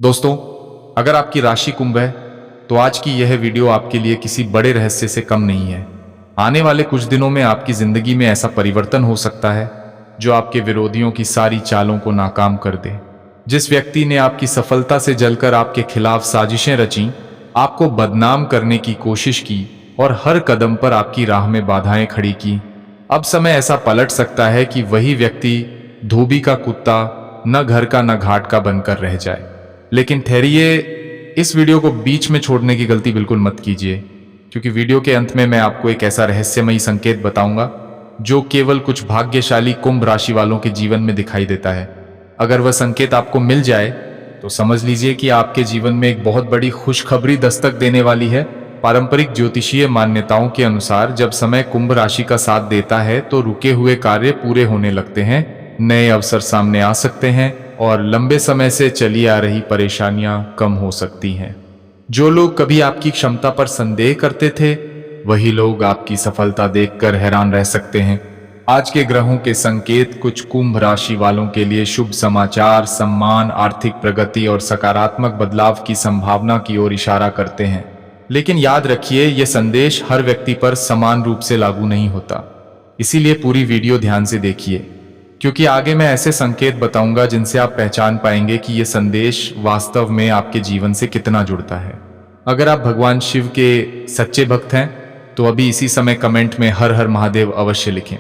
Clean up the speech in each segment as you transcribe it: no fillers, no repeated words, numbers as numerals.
दोस्तों, अगर आपकी राशि कुंभ है तो आज की यह वीडियो आपके लिए किसी बड़े रहस्य से कम नहीं है। आने वाले कुछ दिनों में आपकी जिंदगी में ऐसा परिवर्तन हो सकता है जो आपके विरोधियों की सारी चालों को नाकाम कर दे। जिस व्यक्ति ने आपकी सफलता से जलकर आपके खिलाफ साजिशें रची, आपको बदनाम करने की कोशिश की और हर कदम पर आपकी राह में बाधाएं खड़ी की, अब समय ऐसा पलट सकता है कि वही व्यक्ति धोबी का कुत्ता न घर का न घाट का बनकर रह जाए। लेकिन ठहरिए, इस वीडियो को बीच में छोड़ने की गलती बिल्कुल मत कीजिए, क्योंकि वीडियो के अंत में मैं आपको एक ऐसा रहस्यमयी संकेत बताऊंगा जो केवल कुछ भाग्यशाली कुंभ राशि वालों के जीवन में दिखाई देता है। अगर वह संकेत आपको मिल जाए तो समझ लीजिए कि आपके जीवन में एक बहुत बड़ी खुशखबरी दस्तक देने वाली है। पारंपरिक ज्योतिषीय मान्यताओं के अनुसार जब समय कुंभ राशि का साथ देता है तो रुके हुए कार्य पूरे होने लगते हैं, नए अवसर सामने आ सकते हैं और लंबे समय से चली आ रही परेशानियां कम हो सकती हैं। जो लोग कभी आपकी क्षमता पर संदेह करते थे, वही लोग आपकी सफलता देखकर हैरान रह सकते हैं। आज के ग्रहों के संकेत कुछ कुंभ राशि वालों के लिए शुभ समाचार, सम्मान, आर्थिक प्रगति और सकारात्मक बदलाव की संभावना की ओर इशारा करते हैं। लेकिन याद रखिए, यह संदेश हर व्यक्ति पर समान रूप से लागू नहीं होता। इसीलिए पूरी वीडियो ध्यान से देखिए, क्योंकि आगे मैं ऐसे संकेत बताऊंगा जिनसे आप पहचान पाएंगे कि यह संदेश वास्तव में आपके जीवन से कितना जुड़ता है। अगर आप भगवान शिव के सच्चे भक्त हैं तो अभी इसी समय कमेंट में हर हर महादेव अवश्य लिखें।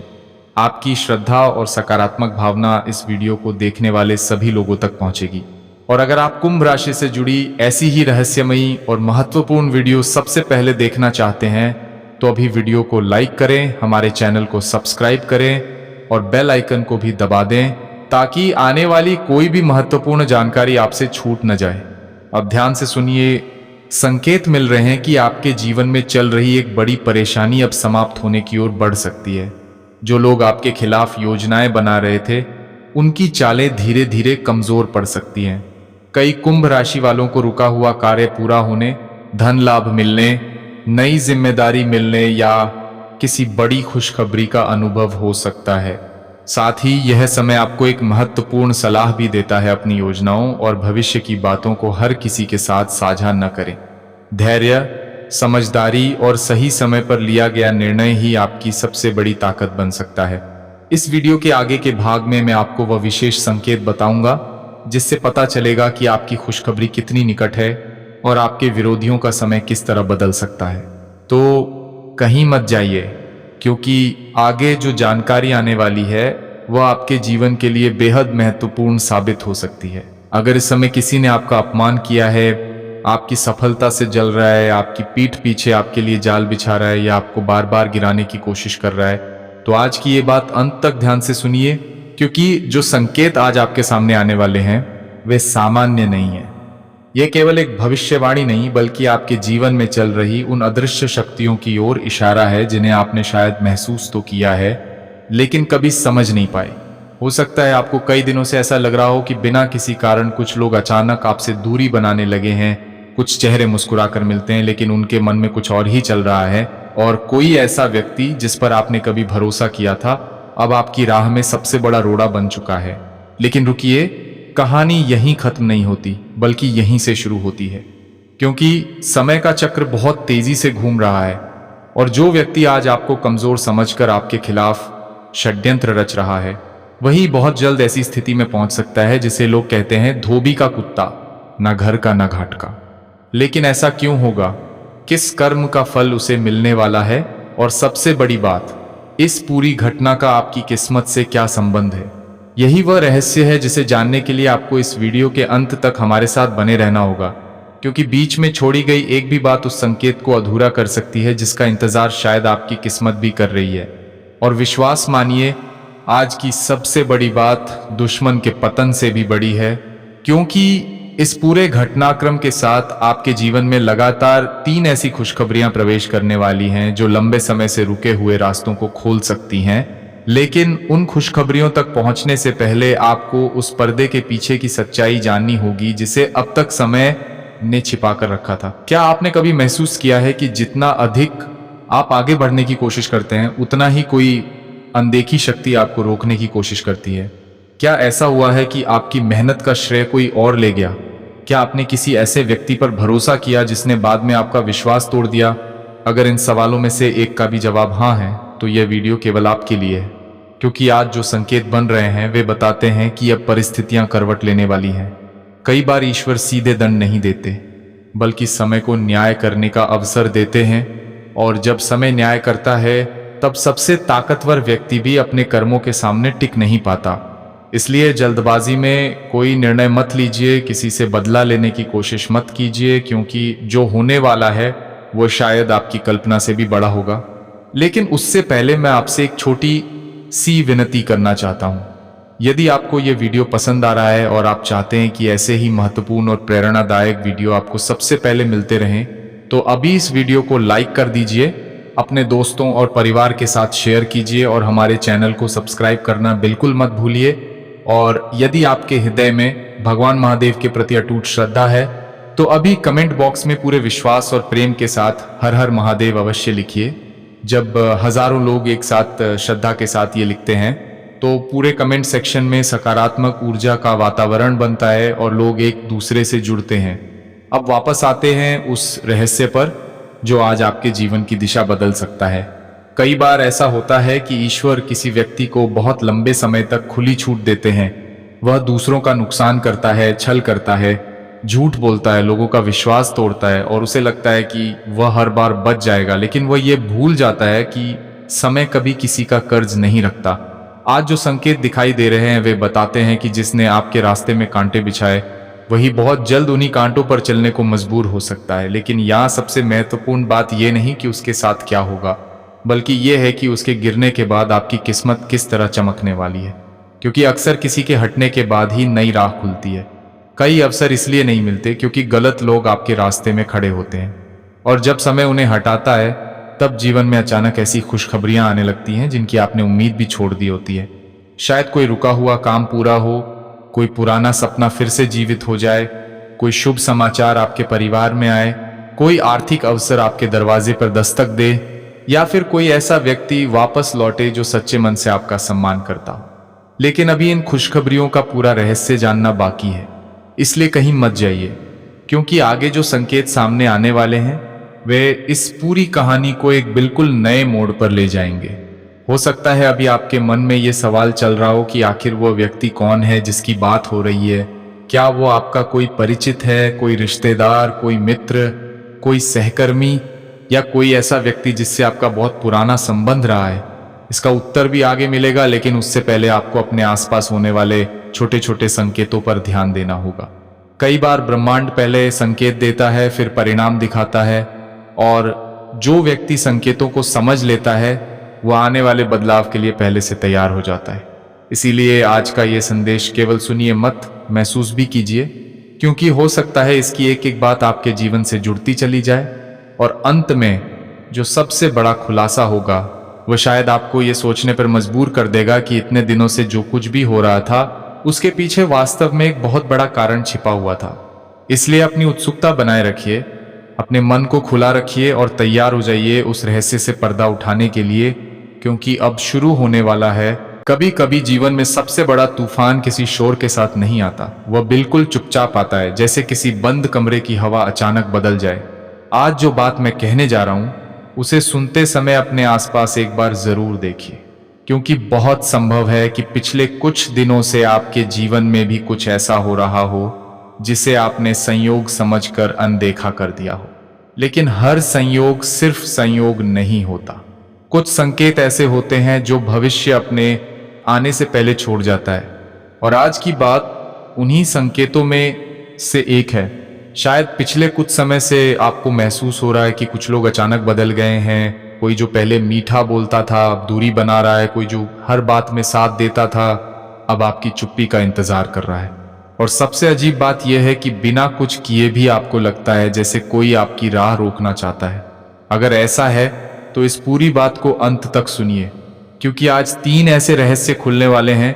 आपकी श्रद्धा और सकारात्मक भावना इस वीडियो को देखने वाले सभी लोगों तक पहुंचेगी। और अगर आप कुंभ राशि से जुड़ी ऐसी ही रहस्यमयी और महत्वपूर्ण वीडियो सबसे पहले देखना चाहते हैं तो अभी वीडियो को लाइक करें, हमारे चैनल को सब्सक्राइब करें और बेल आइकन को भी दबा दें ताकि आने वाली कोई भी महत्वपूर्ण जानकारी आपसे छूट न जाए। अब ध्यान से सुनिए, संकेत मिल रहे हैं कि आपके जीवन में चल रही एक बड़ी परेशानी अब समाप्त होने की ओर बढ़ सकती है। जो लोग आपके खिलाफ योजनाएं बना रहे थे, उनकी चालें धीरे धीरे कमजोर पड़ सकती हैं। कई कुंभ राशि वालों को रुका हुआ कार्य पूरा होने, धन लाभ मिलने, नई जिम्मेदारी मिलने या किसी बड़ी खुशखबरी का अनुभव हो सकता है। साथ ही यह समय आपको एक महत्वपूर्ण सलाह भी देता है, अपनी योजनाओं और भविष्य की बातों को हर किसी के साथ साझा न करें। धैर्य, समझदारी और सही समय पर लिया गया निर्णय ही आपकी सबसे बड़ी ताकत बन सकता है। इस वीडियो के आगे के भाग में मैं आपको वह विशेष संकेत बताऊंगा जिससे पता चलेगा कि आपकी खुशखबरी कितनी निकट है और आपके विरोधियों का समय किस तरह बदल सकता है। तो कहीं मत जाइए, क्योंकि आगे जो जानकारी आने वाली है वह आपके जीवन के लिए बेहद महत्वपूर्ण साबित हो सकती है। अगर इस समय किसी ने आपका अपमान किया है, आपकी सफलता से जल रहा है, आपकी पीठ पीछे आपके लिए जाल बिछा रहा है या आपको बार बार गिराने की कोशिश कर रहा है, तो आज की ये बात अंत तक ध्यान से सुनिए, क्योंकि जो संकेत आज आपके सामने आने वाले हैं वे सामान्य नहीं है। यह केवल एक भविष्यवाणी नहीं बल्कि आपके जीवन में चल रही उन अदृश्य शक्तियों की ओर इशारा है जिन्हें आपने शायद महसूस तो किया है लेकिन कभी समझ नहीं पाए। हो सकता है आपको कई दिनों से ऐसा लग रहा हो कि बिना किसी कारण कुछ लोग अचानक आपसे दूरी बनाने लगे हैं। कुछ चेहरे मुस्कुराकर मिलते हैं लेकिन उनके मन में कुछ और ही चल रहा है, और कोई ऐसा व्यक्ति जिस पर आपने कभी भरोसा किया था अब आपकी राह में सबसे बड़ा रोड़ा बन चुका है। लेकिन रुकिए, कहानी यहीं खत्म नहीं होती बल्कि यहीं से शुरू होती है, क्योंकि समय का चक्र बहुत तेजी से घूम रहा है और जो व्यक्ति आज आपको कमजोर समझकर आपके खिलाफ षड्यंत्र रच रहा है वही बहुत जल्द ऐसी स्थिति में पहुंच सकता है जिसे लोग कहते हैं धोबी का कुत्ता, न घर का न घाट का। लेकिन ऐसा क्यों होगा? किस कर्म का फल उसे मिलने वाला है? और सबसे बड़ी बात, इस पूरी घटना का आपकी किस्मत से क्या संबंध है? यही वह रहस्य है जिसे जानने के लिए आपको इस वीडियो के अंत तक हमारे साथ बने रहना होगा, क्योंकि बीच में छोड़ी गई एक भी बात उस संकेत को अधूरा कर सकती है जिसका इंतजार शायद आपकी किस्मत भी कर रही है। और विश्वास मानिए, आज की सबसे बड़ी बात दुश्मन के पतन से भी बड़ी है, क्योंकि इस पूरे घटनाक्रम के साथ आपके जीवन में लगातार 3 ऐसी खुशखबरियां प्रवेश करने वाली हैं जो लंबे समय से रुके हुए रास्तों को खोल सकती हैं। लेकिन उन खुशखबरियों तक पहुंचने से पहले आपको उस पर्दे के पीछे की सच्चाई जाननी होगी जिसे अब तक समय ने छिपा कर रखा था। क्या आपने कभी महसूस किया है कि जितना अधिक आप आगे बढ़ने की कोशिश करते हैं उतना ही कोई अनदेखी शक्ति आपको रोकने की कोशिश करती है? क्या ऐसा हुआ है कि आपकी मेहनत का श्रेय कोई और ले गया क्या आपने किसी ऐसे व्यक्ति पर भरोसा किया जिसने बाद में आपका विश्वास तोड़ दिया? अगर इन सवालों में से एक का भी जवाब हाँ है तो यह वीडियो केवल आपके लिए है, क्योंकि आज जो संकेत बन रहे हैं वे बताते हैं कि अब परिस्थितियां करवट लेने वाली हैं। कई बार ईश्वर सीधे दंड नहीं देते, बल्कि समय को न्याय करने का अवसर देते हैं, और जब समय न्याय करता है तब सबसे ताकतवर व्यक्ति भी अपने कर्मों के सामने टिक नहीं पाता। इसलिए जल्दबाजी में कोई निर्णय मत लीजिए, किसी से बदला लेने की कोशिश मत कीजिए, क्योंकि जो होने वाला है वो शायद आपकी कल्पना से भी बड़ा होगा। लेकिन उससे पहले मैं आपसे एक छोटी सी विनती करना चाहता हूँ। यदि आपको ये वीडियो पसंद आ रहा है और आप चाहते हैं कि ऐसे ही महत्वपूर्ण और प्रेरणादायक वीडियो आपको सबसे पहले मिलते रहें, तो अभी इस वीडियो को लाइक कर दीजिए, अपने दोस्तों और परिवार के साथ शेयर कीजिए और हमारे चैनल को सब्सक्राइब करना बिल्कुल मत भूलिए। और यदि आपके हृदय में भगवान महादेव के प्रति अटूट श्रद्धा है तो अभी कमेंट बॉक्स में पूरे विश्वास और प्रेम के साथ हर हर महादेव अवश्य लिखिए। जब हजारों लोग एक साथ श्रद्धा के साथ ये लिखते हैं तो पूरे कमेंट सेक्शन में सकारात्मक ऊर्जा का वातावरण बनता है और लोग एक दूसरे से जुड़ते हैं। अब वापस आते हैं उस रहस्य पर जो आज आपके जीवन की दिशा बदल सकता है। कई बार ऐसा होता है कि ईश्वर किसी व्यक्ति को बहुत लंबे समय तक खुली छूट देते हैं। वह दूसरों का नुकसान करता है, छल करता है, झूठ बोलता है, लोगों का विश्वास तोड़ता है और उसे लगता है कि वह हर बार बच जाएगा, लेकिन वह ये भूल जाता है कि समय कभी किसी का कर्ज नहीं रखता। आज जो संकेत दिखाई दे रहे हैं वे बताते हैं कि जिसने आपके रास्ते में कांटे बिछाए वही बहुत जल्द उन्हीं कांटों पर चलने को मजबूर हो सकता है। लेकिन यहाँ सबसे महत्वपूर्ण बात यह नहीं कि उसके साथ क्या होगा, बल्कि यह है कि उसके गिरने के बाद आपकी किस्मत किस तरह चमकने वाली है। क्योंकि अक्सर किसी के हटने के बाद ही नई राह खुलती है। कई अवसर इसलिए नहीं मिलते क्योंकि गलत लोग आपके रास्ते में खड़े होते हैं, और जब समय उन्हें हटाता है तब जीवन में अचानक ऐसी खुशखबरियां आने लगती हैं जिनकी आपने उम्मीद भी छोड़ दी होती है। शायद कोई रुका हुआ काम पूरा हो, कोई पुराना सपना फिर से जीवित हो जाए, कोई शुभ समाचार आपके परिवार में आए, कोई आर्थिक अवसर आपके दरवाजे पर दस्तक दे, या फिर कोई ऐसा व्यक्ति वापस लौटे जो सच्चे मन से आपका सम्मान करता हो। लेकिन अभी इन खुशखबरियों का पूरा रहस्य जानना बाकी है, इसलिए कहीं मत जाइए, क्योंकि आगे जो संकेत सामने आने वाले हैं वे इस पूरी कहानी को एक बिल्कुल नए मोड़ पर ले जाएंगे। हो सकता है अभी आपके मन में ये सवाल चल रहा हो कि आखिर वो व्यक्ति कौन है जिसकी बात हो रही है। क्या वो आपका कोई परिचित है, कोई रिश्तेदार, कोई मित्र, कोई सहकर्मी, या कोई ऐसा व्यक्ति जिससे आपका बहुत पुराना संबंध रहा है? इसका उत्तर भी आगे मिलेगा, लेकिन उससे पहले आपको अपने आसपास होने वाले छोटे छोटे संकेतों पर ध्यान देना होगा। कई बार ब्रह्मांड पहले संकेत देता है, फिर परिणाम दिखाता है, और जो व्यक्ति संकेतों को समझ लेता है वह आने वाले बदलाव के लिए पहले से तैयार हो जाता है। इसीलिए आज का ये संदेश केवल सुनिए मत, महसूस भी कीजिए, क्योंकि हो सकता है इसकी एक एक बात आपके जीवन से जुड़ती चली जाए, और अंत में जो सबसे बड़ा खुलासा होगा वह शायद आपको ये सोचने पर मजबूर कर देगा कि इतने दिनों से जो कुछ भी हो रहा था उसके पीछे वास्तव में एक बहुत बड़ा कारण छिपा हुआ था। इसलिए अपनी उत्सुकता बनाए रखिए, अपने मन को खुला रखिए और तैयार हो जाइए उस रहस्य से पर्दा उठाने के लिए, क्योंकि अब शुरू होने वाला है। कभी कभी जीवन में सबसे बड़ा तूफान किसी शोर के साथ नहीं आता, वह बिल्कुल चुपचाप आता है, जैसे किसी बंद कमरे की हवा अचानक बदल जाए। आज जो बात मैं कहने जा रहा हूं उसे सुनते समय अपने आसपास एक बार जरूर देखिए, क्योंकि बहुत संभव है कि पिछले कुछ दिनों से आपके जीवन में भी कुछ ऐसा हो रहा हो जिसे आपने संयोग समझकर अनदेखा कर दिया हो। लेकिन हर संयोग सिर्फ संयोग नहीं होता। कुछ संकेत ऐसे होते हैं जो भविष्य अपने आने से पहले छोड़ जाता है, और आज की बात उन्हीं संकेतों में से एक है। शायद पिछले कुछ समय से आपको महसूस हो रहा है कि कुछ लोग अचानक बदल गए हैं। कोई जो पहले मीठा बोलता था अब दूरी बना रहा है, कोई जो हर बात में साथ देता था अब आपकी चुप्पी का इंतजार कर रहा है। और सबसे अजीब बात यह है कि बिना कुछ किए भी आपको लगता है जैसे कोई आपकी राह रोकना चाहता है। अगर ऐसा है तो इस पूरी बात को अंत तक सुनिए, क्योंकि आज 3 ऐसे रहस्य खुलने वाले हैं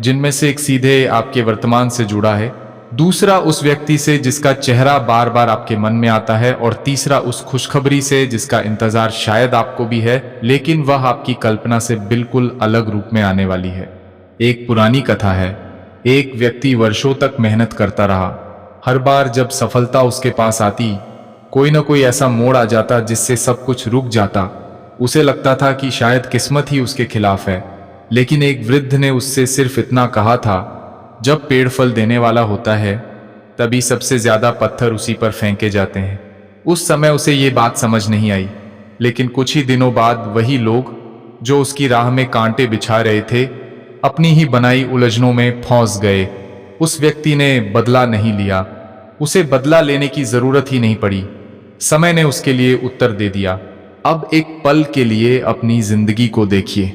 जिनमें से एक सीधे आपके वर्तमान से जुड़ा है, दूसरा उस व्यक्ति से जिसका चेहरा बार बार आपके मन में आता है, और तीसरा उस खुशखबरी से जिसका इंतजार शायद आपको भी है, लेकिन वह आपकी कल्पना से बिल्कुल अलग रूप में आने वाली है। एक पुरानी कथा है। एक व्यक्ति वर्षों तक मेहनत करता रहा, हर बार जब सफलता उसके पास आती, कोई ना कोई ऐसा मोड़ आ जाता जिससे सब कुछ रुक जाता। उसे लगता था कि शायद किस्मत ही उसके खिलाफ है। लेकिन एक वृद्ध ने उससे सिर्फ इतना कहा था, जब पेड़ फल देने वाला होता है तभी सबसे ज्यादा पत्थर उसी पर फेंके जाते हैं। उस समय उसे ये बात समझ नहीं आई, लेकिन कुछ ही दिनों बाद वही लोग जो उसकी राह में कांटे बिछा रहे थे, अपनी ही बनाई उलझनों में फंस गए। उस व्यक्ति ने बदला नहीं लिया, उसे बदला लेने की जरूरत ही नहीं पड़ी। समय ने उसके लिए उत्तर दे दिया। अब एक पल के लिए अपनी जिंदगी को देखिए।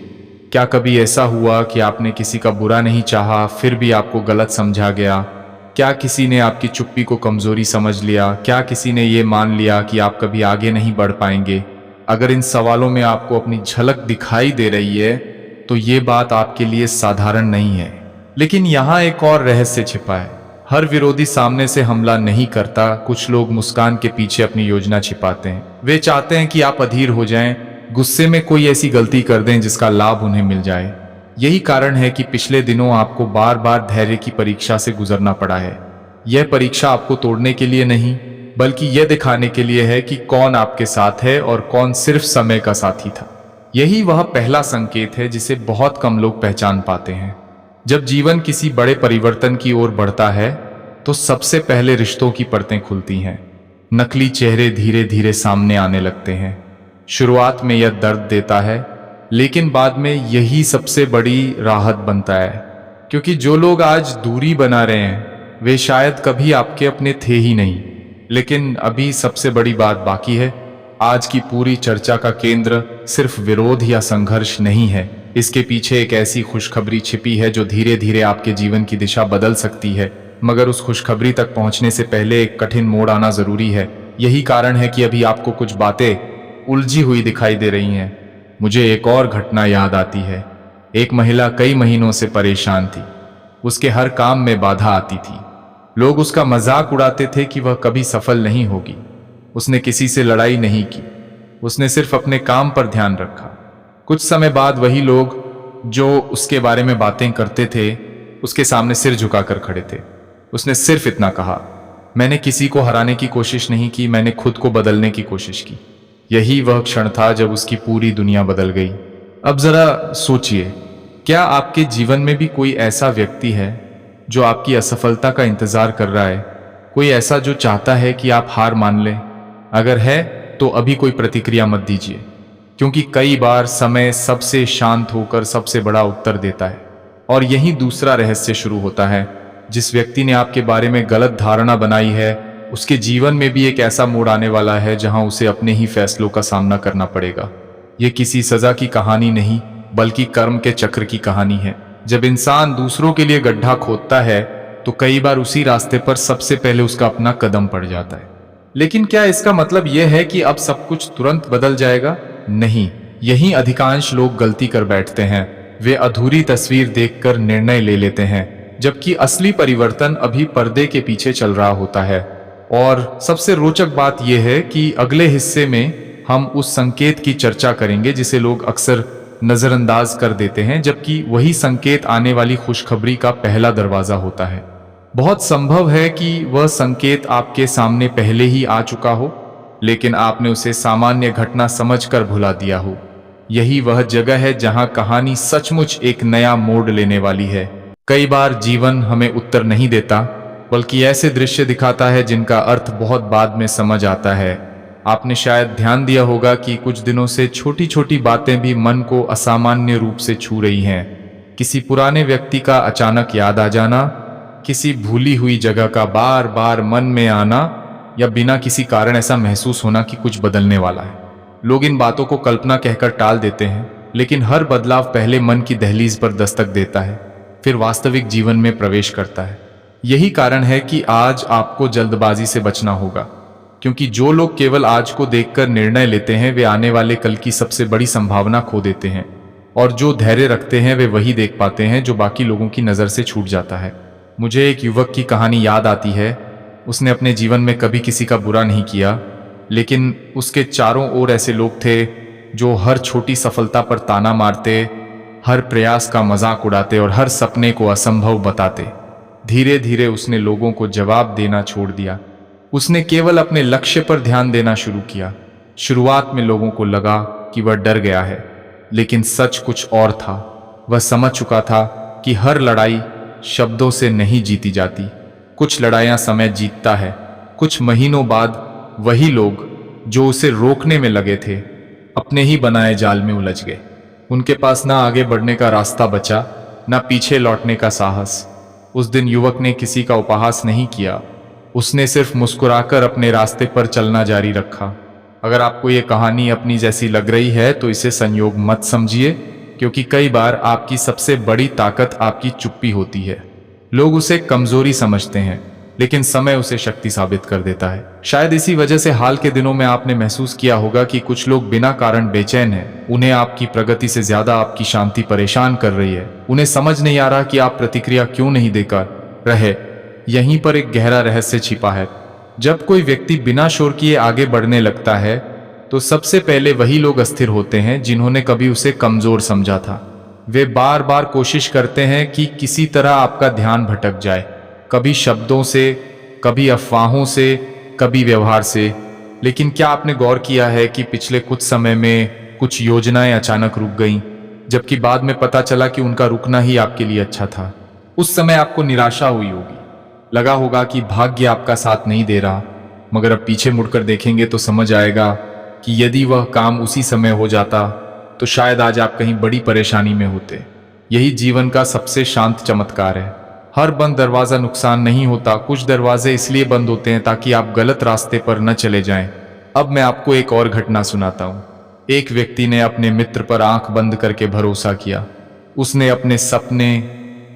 क्या कभी ऐसा हुआ कि आपने किसी का बुरा नहीं चाहा, फिर भी आपको गलत समझा गया? क्या किसी ने आपकी चुप्पी को कमजोरी समझ लिया? क्या किसी ने ये मान लिया कि आप कभी आगे नहीं बढ़ पाएंगे? अगर इन सवालों में आपको अपनी झलक दिखाई दे रही है, तो ये बात आपके लिए साधारण नहीं है। लेकिन यहाँ एक और रहस्य छिपा है। हर विरोधी सामने से हमला नहीं करता। कुछ लोग मुस्कान के पीछे अपनी योजना छिपाते हैं। वे चाहते हैं कि आप अधीर हो जाएं, गुस्से में कोई ऐसी गलती कर दें जिसका लाभ उन्हें मिल जाए। यही कारण है कि पिछले दिनों आपको बार बार धैर्य की परीक्षा से गुजरना पड़ा है। यह परीक्षा आपको तोड़ने के लिए नहीं, बल्कि यह दिखाने के लिए है कि कौन आपके साथ है और कौन सिर्फ समय का साथी था। यही वह पहला संकेत है जिसे बहुत कम लोग पहचान पाते हैं। जब जीवन किसी बड़े परिवर्तन की ओर बढ़ता है, तो सबसे पहले रिश्तों की परतें खुलती हैं। नकली चेहरे धीरे धीरे सामने आने लगते हैं। शुरुआत में यह दर्द देता है, लेकिन बाद में यही सबसे बड़ी राहत बनता है। क्योंकि जो लोग आज दूरी बना रहे हैं, वे शायद कभी आपके अपने थे ही नहीं। लेकिन अभी सबसे बड़ी बात बाकी है। आज की पूरी चर्चा का केंद्र सिर्फ विरोध या संघर्ष नहीं है। इसके पीछे एक ऐसी खुशखबरी छिपी है जो धीरे धीरे आपके जीवन की दिशा बदल सकती है। मगर उस खुशखबरी तक पहुंचने से पहले एक कठिन मोड़ आना जरूरी है। यही कारण है कि अभी आपको कुछ बातें उलझी हुई दिखाई दे रही हैं। मुझे एक और घटना याद आती है। एक महिला कई महीनों से परेशान थी। उसके हर काम में बाधा आती थी। लोग उसका मजाक उड़ाते थे कि वह कभी सफल नहीं होगी। उसने किसी से लड़ाई नहीं की, उसने सिर्फ अपने काम पर ध्यान रखा। कुछ समय बाद वही लोग जो उसके बारे में बातें करते थे, उसके सामने सिर झुकाकर खड़े थे। उसने सिर्फ इतना कहा, मैंने किसी को हराने की कोशिश नहीं की, मैंने खुद को बदलने की कोशिश की। यही वह क्षण था जब उसकी पूरी दुनिया बदल गई। अब जरा सोचिए, क्या आपके जीवन में भी कोई ऐसा व्यक्ति है जो आपकी असफलता का इंतजार कर रहा है? कोई ऐसा जो चाहता है कि आप हार मान लें? अगर है तो अभी कोई प्रतिक्रिया मत दीजिए, क्योंकि कई बार समय सबसे शांत होकर सबसे बड़ा उत्तर देता है। और यही दूसरा रहस्य शुरू होता है। जिस व्यक्ति ने आपके बारे में गलत धारणा बनाई है, उसके जीवन में भी एक ऐसा मोड़ आने वाला है जहां उसे अपने ही फैसलों का सामना करना पड़ेगा। ये किसी सजा की कहानी नहीं, बल्कि कर्म के चक्र की कहानी है। जब इंसान दूसरों के लिए गड्ढा खोदता है, तो कई बार उसी रास्ते पर सबसे पहले उसका अपना कदम पड़ जाता है। लेकिन क्या इसका मतलब यह है कि अब सब कुछ तुरंत बदल जाएगा? नहीं। यही अधिकांश लोग गलती कर बैठते हैं। वे अधूरी तस्वीर देखकर निर्णय ले लेते हैं, जबकि असली परिवर्तन अभी पर्दे के पीछे चल रहा होता है। और सबसे रोचक बात यह है कि अगले हिस्से में हम उस संकेत की चर्चा करेंगे जिसे लोग अक्सर नजरअंदाज कर देते हैं, जबकि वही संकेत आने वाली खुशखबरी का पहला दरवाजा होता है। बहुत संभव है कि वह संकेत आपके सामने पहले ही आ चुका हो, लेकिन आपने उसे सामान्य घटना समझकर भुला दिया हो। यही वह जगह है जहां कहानी सचमुच एक नया मोड़ लेने वाली है। कई बार जीवन हमें उत्तर नहीं देता, बल्कि ऐसे दृश्य दिखाता है जिनका अर्थ बहुत बाद में समझ आता है। आपने शायद ध्यान दिया होगा कि कुछ दिनों से छोटी छोटी बातें भी मन को असामान्य रूप से छू रही हैं। किसी पुराने व्यक्ति का अचानक याद आ जाना, किसी भूली हुई जगह का बार बार मन में आना, या बिना किसी कारण ऐसा महसूस होना कि कुछ बदलने वाला है। लोग इन बातों को कल्पना कहकर टाल देते हैं, लेकिन हर बदलाव पहले मन की दहलीज पर दस्तक देता है, फिर वास्तविक जीवन में प्रवेश करता है। यही कारण है कि आज आपको जल्दबाजी से बचना होगा, क्योंकि जो लोग केवल आज को देखकर निर्णय लेते हैं, वे आने वाले कल की सबसे बड़ी संभावना खो देते हैं। और जो धैर्य रखते हैं, वे वही देख पाते हैं जो बाकी लोगों की नज़र से छूट जाता है। मुझे एक युवक की कहानी याद आती है। उसने अपने जीवन में कभी किसी का बुरा नहीं किया, लेकिन उसके चारों ओर ऐसे लोग थे जो हर छोटी सफलता पर ताना मारते, हर प्रयास का मजाक उड़ाते और हर सपने को असंभव बताते। धीरे धीरे उसने लोगों को जवाब देना छोड़ दिया। उसने केवल अपने लक्ष्य पर ध्यान देना शुरू किया। शुरुआत में लोगों को लगा कि वह डर गया है, लेकिन सच कुछ और था। वह समझ चुका था कि हर लड़ाई शब्दों से नहीं जीती जाती। कुछ लड़ाइयाँ समय जीतता है। कुछ महीनों बाद वही लोग जो उसे रोकने में लगे थे, अपने ही बनाए जाल में उलझ गए। उनके पास ना आगे बढ़ने का रास्ता बचा, ना पीछे लौटने का साहस। उस दिन युवक ने किसी का उपहास नहीं किया। उसने सिर्फ मुस्कुराकर अपने रास्ते पर चलना जारी रखा। अगर आपको ये कहानी अपनी जैसी लग रही है तो इसे संयोग मत समझिए, क्योंकि कई बार आपकी सबसे बड़ी ताकत आपकी चुप्पी होती है। लोग उसे कमजोरी समझते हैं, लेकिन समय उसे शक्ति साबित कर देता है। शायद इसी वजह से हाल के दिनों में आपने महसूस किया होगा कि कुछ लोग बिना कारण बेचैन हैं। उन्हें आपकी प्रगति से ज्यादा आपकी शांति परेशान कर रही है। उन्हें समझ नहीं आ रहा कि आप प्रतिक्रिया क्यों नहीं देकर रहे। यहीं पर एक गहरा रहस्य छिपा है। जब कोई व्यक्ति बिना शोर किए आगे बढ़ने लगता है, तो सबसे पहले वही लोग अस्थिर होते हैं जिन्होंने कभी उसे कमजोर समझा था। वे बार बार कोशिश करते हैं कि किसी तरह आपका ध्यान भटक जाए, कभी शब्दों से, कभी अफवाहों से, कभी व्यवहार से। लेकिन क्या आपने गौर किया है कि पिछले कुछ समय में कुछ योजनाएं अचानक रुक गईं, जबकि बाद में पता चला कि उनका रुकना ही आपके लिए अच्छा था। उस समय आपको निराशा हुई होगी, लगा होगा कि भाग्य आपका साथ नहीं दे रहा, मगर अब पीछे मुड़कर देखेंगे तो समझ आएगा कि यदि वह काम उसी समय हो जाता तो शायद आज आप कहीं बड़ी परेशानी में होते। यही जीवन का सबसे शांत चमत्कार है। हर बंद दरवाजा नुकसान नहीं होता। कुछ दरवाजे इसलिए बंद होते हैं ताकि आप गलत रास्ते पर न चले जाएं। अब मैं आपको एक और घटना सुनाता हूं। एक व्यक्ति ने अपने मित्र पर आंख बंद करके भरोसा किया। उसने अपने सपने,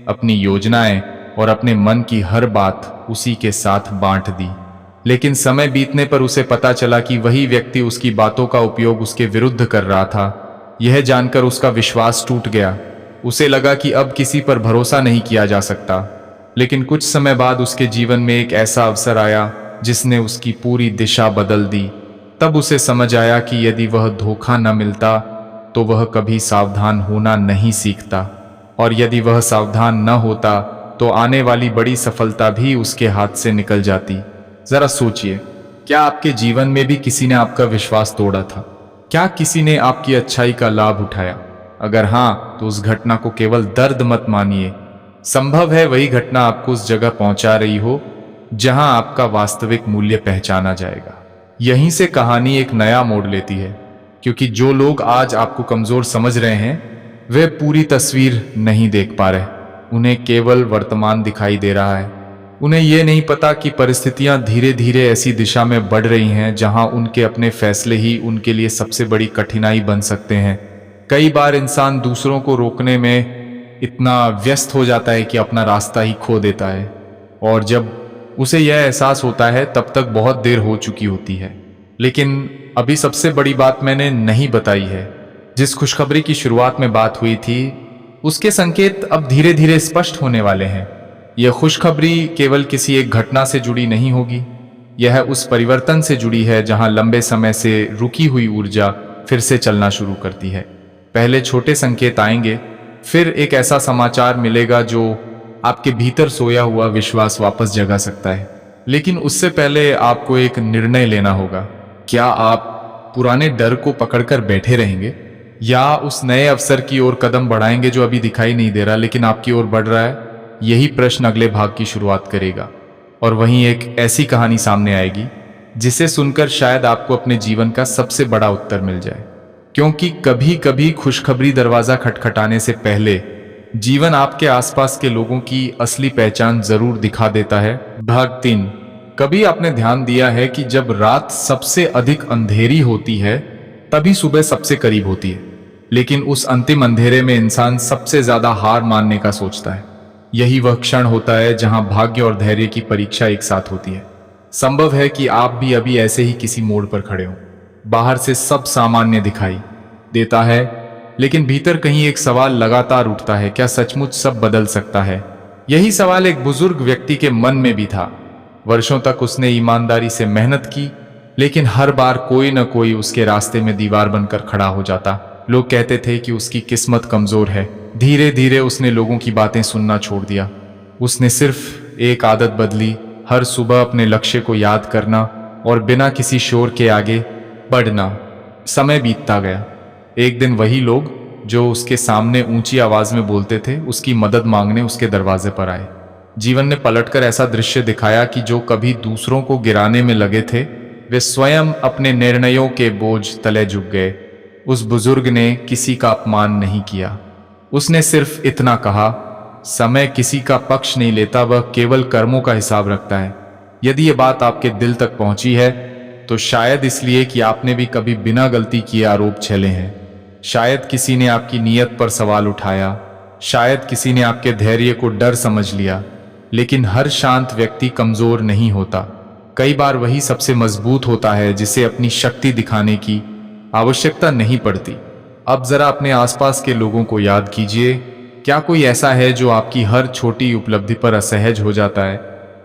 अपनी योजनाएं और अपने मन की हर बात उसी के साथ बांट दी। लेकिन समय बीतने पर उसे पता चला कि वही व्यक्ति उसकी बातों का उपयोग उसके विरुद्ध कर रहा था। यह जानकर उसका विश्वास टूट गया। उसे लगा कि अब किसी पर भरोसा नहीं किया जा सकता। लेकिन कुछ समय बाद उसके जीवन में एक ऐसा अवसर आया जिसने उसकी पूरी दिशा बदल दी। तब उसे समझ आया कि यदि वह धोखा न मिलता तो वह कभी सावधान होना नहीं सीखता, और यदि वह सावधान न होता तो आने वाली बड़ी सफलता भी उसके हाथ से निकल जाती। जरा सोचिए, क्या आपके जीवन में भी किसी ने आपका विश्वास तोड़ा था? क्या किसी ने आपकी अच्छाई का लाभ उठाया? अगर हाँ, तो उस घटना को केवल दर्द मत मानिए। संभव है वही घटना आपको उस जगह पहुंचा रही हो जहां आपका वास्तविक मूल्य पहचाना जाएगा। यहीं से कहानी एक नया मोड़ लेती है, क्योंकि जो लोग आज आपको कमजोर समझ रहे हैं वे पूरी तस्वीर नहीं देख पा रहे। उन्हें केवल वर्तमान दिखाई दे रहा है। उन्हें यह नहीं पता कि परिस्थितियां धीरे धीरे ऐसी दिशा में बढ़ रही हैं जहां उनके अपने फैसले ही उनके लिए सबसे बड़ी कठिनाई बन सकते हैं। कई बार इंसान दूसरों को रोकने में इतना व्यस्त हो जाता है कि अपना रास्ता ही खो देता है, और जब उसे यह एहसास होता है तब तक बहुत देर हो चुकी होती है। लेकिन अभी सबसे बड़ी बात मैंने नहीं बताई है। जिस खुशखबरी की शुरुआत में बात हुई थी, उसके संकेत अब धीरे धीरे स्पष्ट होने वाले हैं। यह खुशखबरी केवल किसी एक घटना से जुड़ी नहीं होगी। यह उस परिवर्तन से जुड़ी है जहां लंबे समय से रुकी हुई ऊर्जा फिर से चलना शुरू करती है। पहले छोटे संकेत आएंगे, फिर एक ऐसा समाचार मिलेगा जो आपके भीतर सोया हुआ विश्वास वापस जगा सकता है। लेकिन उससे पहले आपको एक निर्णय लेना होगा। क्या आप पुराने डर को पकड़कर बैठे रहेंगे, या उस नए अवसर की ओर कदम बढ़ाएंगे जो अभी दिखाई नहीं दे रहा लेकिन आपकी ओर बढ़ रहा है? यही प्रश्न अगले भाग की शुरुआत करेगा, और वहीं एक ऐसी कहानी सामने आएगी जिसे सुनकर शायद आपको अपने जीवन का सबसे बड़ा उत्तर मिल जाए। क्योंकि कभी कभी खुशखबरी दरवाजा खटखटाने से पहले जीवन आपके आसपास के लोगों की असली पहचान जरूर दिखा देता है। भाग 3। कभी आपने ध्यान दिया है कि जब रात सबसे अधिक अंधेरी होती है तभी सुबह सबसे करीब होती है, लेकिन उस अंतिम अंधेरे में इंसान सबसे ज्यादा हार मानने का सोचता है। यही वह क्षण होता है जहां भाग्य और धैर्य की परीक्षा एक साथ होती है। संभव है कि आप भी अभी ऐसे ही किसी मोड़ पर खड़े हो। बाहर से सब सामान्य दिखाई देता है, लेकिन भीतर कहीं एक सवाल लगातार उठता है, क्या सचमुच सब बदल सकता है? यही सवाल एक बुजुर्ग व्यक्ति के मन में भी था। वर्षों तक उसने ईमानदारी से मेहनत की, लेकिन हर बार कोई न कोई उसके रास्ते में दीवार बनकर खड़ा हो जाता। लोग कहते थे कि उसकी किस्मत कमजोर है। धीरे धीरे उसने लोगों की बातें सुनना छोड़ दिया। उसने सिर्फ एक आदत बदली, हर सुबह अपने लक्ष्य को याद करना और बिना किसी शोर के आगे बढ़ना। समय बीतता गया। एक दिन वही लोग जो उसके सामने ऊंची आवाज में बोलते थे, उसकी मदद मांगने उसके दरवाजे पर आए। जीवन ने पलटकर ऐसा दृश्य दिखाया कि जो कभी दूसरों को गिराने में लगे थे, वे स्वयं अपने निर्णयों के बोझ तले झुक गए। उस बुजुर्ग ने किसी का अपमान नहीं किया। उसने सिर्फ इतना कहा, समय किसी का पक्ष नहीं लेता, वह केवल कर्मों का हिसाब रखता है। यदि ये बात आपके दिल तक पहुंची है तो शायद इसलिए कि आपने भी कभी बिना गलती किए आरोप झेले हैं। शायद किसी ने आपकी नीयत पर सवाल उठाया, शायद किसी ने आपके धैर्य को डर समझ लिया। लेकिन हर शांत व्यक्ति कमजोर नहीं होता। कई बार वही सबसे मजबूत होता है जिसे अपनी शक्ति दिखाने की आवश्यकता नहीं पड़ती। अब जरा अपने आसपास के लोगों को याद कीजिए। क्या कोई ऐसा है जो आपकी हर छोटी उपलब्धि पर असहज हो जाता है?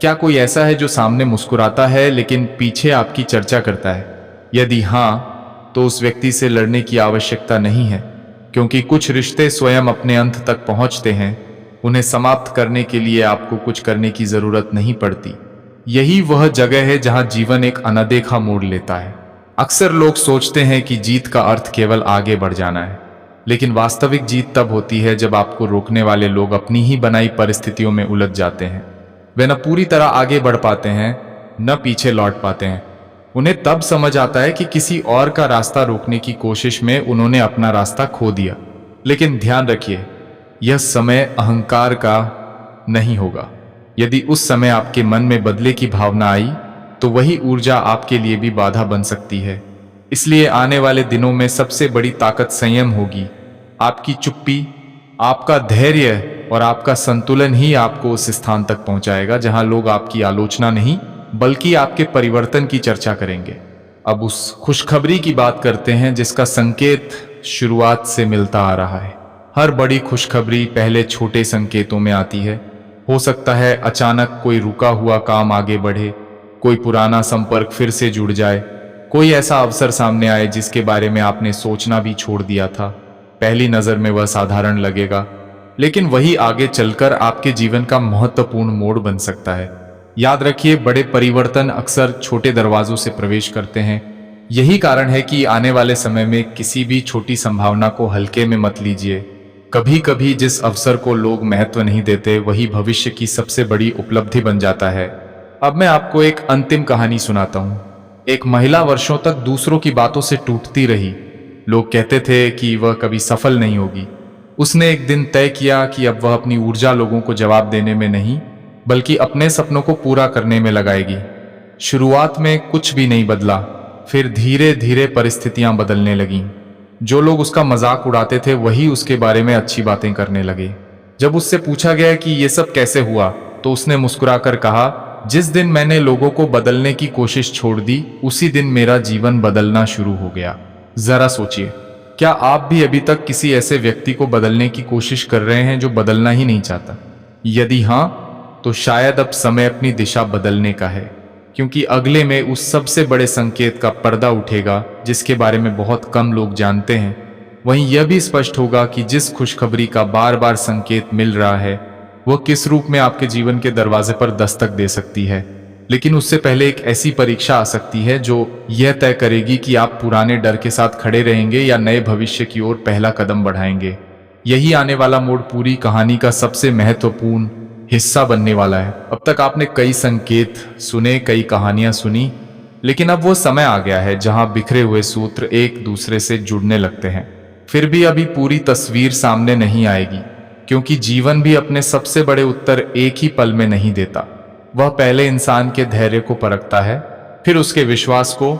क्या कोई ऐसा है जो सामने मुस्कुराता है लेकिन पीछे आपकी चर्चा करता है? यदि हाँ, तो उस व्यक्ति से लड़ने की आवश्यकता नहीं है, क्योंकि कुछ रिश्ते स्वयं अपने अंत तक पहुंचते हैं। उन्हें समाप्त करने के लिए आपको कुछ करने की जरूरत नहीं पड़ती। यही वह जगह है जहां जीवन एक अनदेखा मोड़ लेता है। अक्सर लोग सोचते हैं कि जीत का अर्थ केवल आगे बढ़ जाना है, लेकिन वास्तविक जीत तब होती है जब आपको रोकने वाले लोग अपनी ही बनाई परिस्थितियों में उलझ जाते हैं। वे न पूरी तरह आगे बढ़ पाते हैं, न पीछे लौट पाते हैं। उन्हें तब समझ आता है कि किसी और का रास्ता रोकने की कोशिश में उन्होंने अपना रास्ता खो दिया। लेकिन ध्यान रखिए, यह समय अहंकार का नहीं होगा। यदि उस समय आपके मन में बदले की भावना आई, तो वही ऊर्जा आपके लिए भी बाधा बन सकती है। इसलिए आने वाले दिनों में सबसे बड़ी ताकत संयम होगी। आपकी चुप्पी, आपका धैर्य और आपका संतुलन ही आपको उस स्थान तक पहुंचाएगा जहां लोग आपकी आलोचना नहीं बल्कि आपके परिवर्तन की चर्चा करेंगे। अब उस खुशखबरी की बात करते हैं जिसका संकेत शुरुआत से मिलता आ रहा है। हर बड़ी खुशखबरी पहले छोटे संकेतों में आती है। हो सकता है अचानक कोई रुका हुआ काम आगे बढ़े, कोई पुराना संपर्क फिर से जुड़ जाए, कोई ऐसा अवसर सामने आए जिसके बारे में आपने सोचना भी छोड़ दिया था। पहली नजर में वह साधारण लगेगा, लेकिन वही आगे चलकर आपके जीवन का महत्वपूर्ण मोड़ बन सकता है। याद रखिए, बड़े परिवर्तन अक्सर छोटे दरवाजों से प्रवेश करते हैं। यही कारण है कि आने वाले समय में किसी भी छोटी संभावना को हल्के में मत लीजिए। कभी कभी जिस अवसर को लोग महत्व नहीं देते, वही भविष्य की सबसे बड़ी उपलब्धि बन जाता है। अब मैं आपको एक अंतिम कहानी सुनाता हूँ। एक महिला वर्षों तक दूसरों की बातों से टूटती रही। लोग कहते थे कि वह कभी सफल नहीं होगी। उसने एक दिन तय किया कि अब वह अपनी ऊर्जा लोगों को जवाब देने में नहीं, बल्कि अपने सपनों को पूरा करने में लगाएगी। शुरुआत में कुछ भी नहीं बदला, फिर धीरे धीरे परिस्थितियां बदलने लगीं। जो लोग उसका मजाक उड़ाते थे वही उसके बारे में अच्छी बातें करने लगे। जब उससे पूछा गया कि ये सब कैसे हुआ, तो उसने मुस्कुराकर कहा, जिस दिन मैंने लोगों को बदलने की कोशिश छोड़ दी, उसी दिन मेरा जीवन बदलना शुरू हो गया। जरा सोचिए, क्या आप भी अभी तक किसी ऐसे व्यक्ति को बदलने की कोशिश कर रहे हैं जो बदलना ही नहीं चाहता? यदि हाँ, तो शायद अब समय अपनी दिशा बदलने का है, क्योंकि अगले में उस सबसे बड़े संकेत का पर्दा उठेगा जिसके बारे में बहुत कम लोग जानते हैं। वहीं यह भी स्पष्ट होगा कि जिस खुशखबरी का बार बार संकेत मिल रहा है, वह किस रूप में आपके जीवन के दरवाजे पर दस्तक दे सकती है। लेकिन उससे पहले एक ऐसी परीक्षा आ सकती है जो यह तय करेगी कि आप पुराने डर के साथ खड़े रहेंगे या नए भविष्य की ओर पहला कदम बढ़ाएंगे। यही आने वाला मोड़ पूरी कहानी का सबसे महत्वपूर्ण हिस्सा बनने वाला है। अब तक आपने कई संकेत सुने, कई कहानियां सुनी, लेकिन अब वो समय आ गया है जहां बिखरे हुए सूत्र एक दूसरे से जुड़ने लगते हैं। फिर भी अभी पूरी तस्वीर सामने नहीं आएगी, क्योंकि जीवन भी अपने सबसे बड़े उत्तर एक ही पल में नहीं देता। वह पहले इंसान के धैर्य को परखता है, फिर उसके विश्वास को,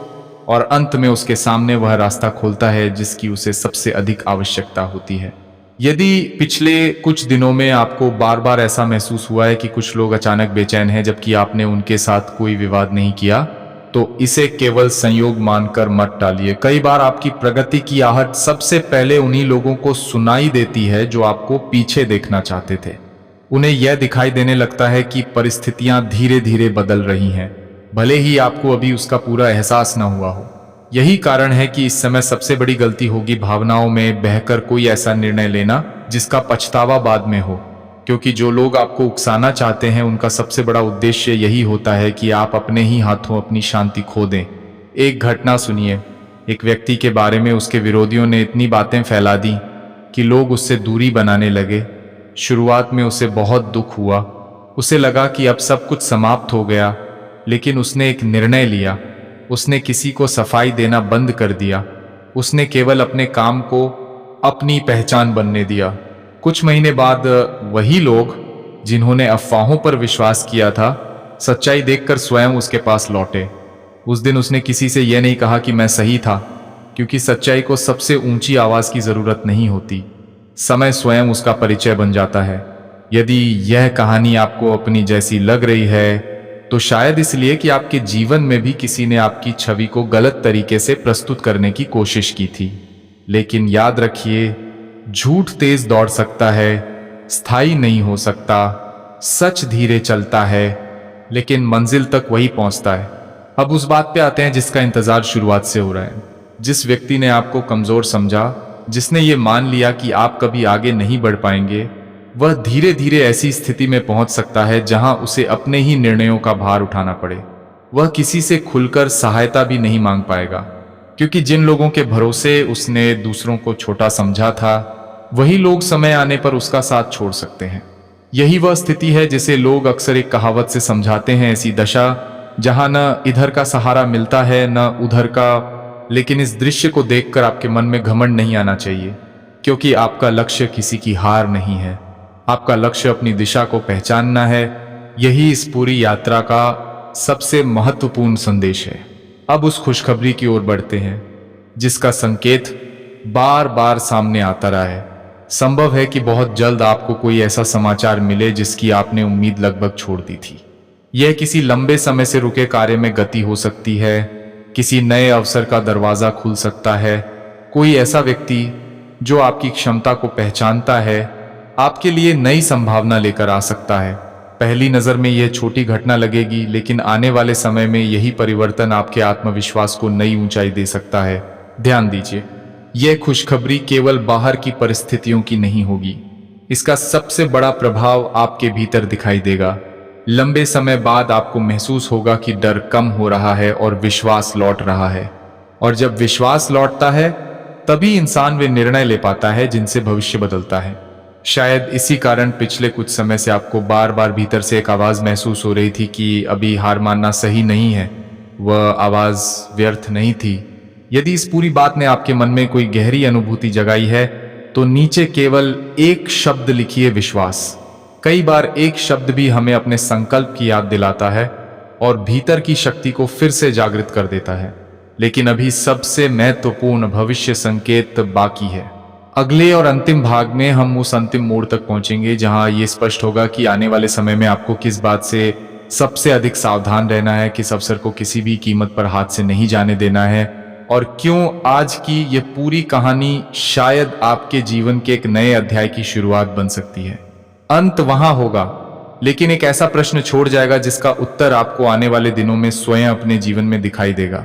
और अंत में उसके सामने वह रास्ता खोलता है जिसकी उसे सबसे अधिक आवश्यकता होती है। यदि पिछले कुछ दिनों में आपको बार बार ऐसा महसूस हुआ है कि कुछ लोग अचानक बेचैन हैं जबकि आपने उनके साथ कोई विवाद नहीं किया, तो इसे केवल संयोग मानकर मत टालिए। कई बार आपकी प्रगति की आहट सबसे पहले उन्हीं लोगों को सुनाई देती है जो आपको पीछे देखना चाहते थे। उन्हें यह दिखाई देने लगता है कि परिस्थितियां धीरे धीरे बदल रही हैं, भले ही आपको अभी उसका पूरा एहसास न हुआ हो। यही कारण है कि इस समय सबसे बड़ी गलती होगी भावनाओं में बहकर कोई ऐसा निर्णय लेना जिसका पछतावा बाद में हो, क्योंकि जो लोग आपको उकसाना चाहते हैं उनका सबसे बड़ा उद्देश्य यही होता है कि आप अपने ही हाथों अपनी शांति खो दें। एक घटना सुनिए। एक व्यक्ति के बारे में उसके विरोधियों ने इतनी बातें फैला दी कि लोग उससे दूरी बनाने लगे। शुरुआत में उसे बहुत दुख हुआ, उसे लगा कि अब सब कुछ समाप्त हो गया, लेकिन उसने एक निर्णय लिया। उसने किसी को सफाई देना बंद कर दिया। उसने केवल अपने काम को अपनी पहचान बनने दिया। कुछ महीने बाद वही लोग जिन्होंने अफवाहों पर विश्वास किया था, सच्चाई देखकर स्वयं उसके पास लौटे। उस दिन उसने किसी से यह नहीं कहा कि मैं सही था, क्योंकि सच्चाई को सबसे ऊंची आवाज की जरूरत नहीं होती। समय स्वयं उसका परिचय बन जाता है। यदि यह कहानी आपको अपनी जैसी लग रही है तो शायद इसलिए कि आपके जीवन में भी किसी ने आपकी छवि को गलत तरीके से प्रस्तुत करने की कोशिश की थी। लेकिन याद रखिए, झूठ तेज दौड़ सकता है, स्थायी नहीं हो सकता। सच धीरे चलता है, लेकिन मंजिल तक वही पहुंचता है। अब उस बात पे आते हैं जिसका इंतजार शुरुआत से हो रहा है। जिस व्यक्ति ने आपको कमजोर समझा, जिसने ये मान लिया कि आप कभी आगे नहीं बढ़ पाएंगे, वह धीरे धीरे ऐसी स्थिति में पहुंच सकता है जहां उसे अपने ही निर्णयों का भार उठाना पड़े। वह किसी से खुलकर सहायता भी नहीं मांग पाएगा, क्योंकि जिन लोगों के भरोसे उसने दूसरों को छोटा समझा था, वही लोग समय आने पर उसका साथ छोड़ सकते हैं। यही वह स्थिति है जिसे लोग अक्सर एक कहावत से समझाते हैं, ऐसी दशा जहां न इधर का सहारा मिलता है न उधर का। लेकिन इस दृश्य को देखकर आपके मन में घमंड नहीं आना चाहिए, क्योंकि आपका लक्ष्य किसी की हार नहीं है। आपका लक्ष्य अपनी दिशा को पहचानना है। यही इस पूरी यात्रा का सबसे महत्वपूर्ण संदेश है। अब उस खुशखबरी की ओर बढ़ते हैं जिसका संकेत बार बार सामने आता रहा है। संभव है कि बहुत जल्द आपको कोई ऐसा समाचार मिले जिसकी आपने उम्मीद लगभग छोड़ दी थी। यह किसी लंबे समय से रुके कार्य में गति हो सकती है, किसी नए अवसर का दरवाजा खुल सकता है। कोई ऐसा व्यक्ति जो आपकी क्षमता को पहचानता है, आपके लिए नई संभावना लेकर आ सकता है। पहली नजर में यह छोटी घटना लगेगी, लेकिन आने वाले समय में यही परिवर्तन आपके आत्मविश्वास को नई ऊंचाई दे सकता है। ध्यान दीजिए, यह खुशखबरी केवल बाहर की परिस्थितियों की नहीं होगी। इसका सबसे बड़ा प्रभाव आपके भीतर दिखाई देगा। लंबे समय बाद आपको महसूस होगा कि डर कम हो रहा है और विश्वास लौट रहा है। और जब विश्वास लौटता है, तभी इंसान वे निर्णय ले पाता है जिनसे भविष्य बदलता है। शायद इसी कारण पिछले कुछ समय से आपको बार बार भीतर से एक आवाज महसूस हो रही थी कि अभी हार मानना सही नहीं है। वह आवाज व्यर्थ नहीं थी। यदि इस पूरी बात ने आपके मन में कोई गहरी अनुभूति जगाई है, तो नीचे केवल एक शब्द लिखिए, विश्वास। कई बार एक शब्द भी हमें अपने संकल्प की याद दिलाता है और भीतर की शक्ति को फिर से जागृत कर देता है। लेकिन अभी सबसे महत्वपूर्ण भविष्य संकेत बाकी है। अगले और अंतिम भाग में हम उस अंतिम मोड़ तक पहुंचेंगे जहां ये स्पष्ट होगा कि आने वाले समय में आपको किस बात से सबसे अधिक सावधान रहना है, किस अवसर को किसी भी कीमत पर हाथ से नहीं जाने देना है, और क्यों आज की ये पूरी कहानी शायद आपके जीवन के एक नए अध्याय की शुरुआत बन सकती है। अंत वहां होगा, लेकिन एक ऐसा प्रश्न छोड़ जाएगा जिसका उत्तर आपको आने वाले दिनों में स्वयं अपने जीवन में दिखाई देगा।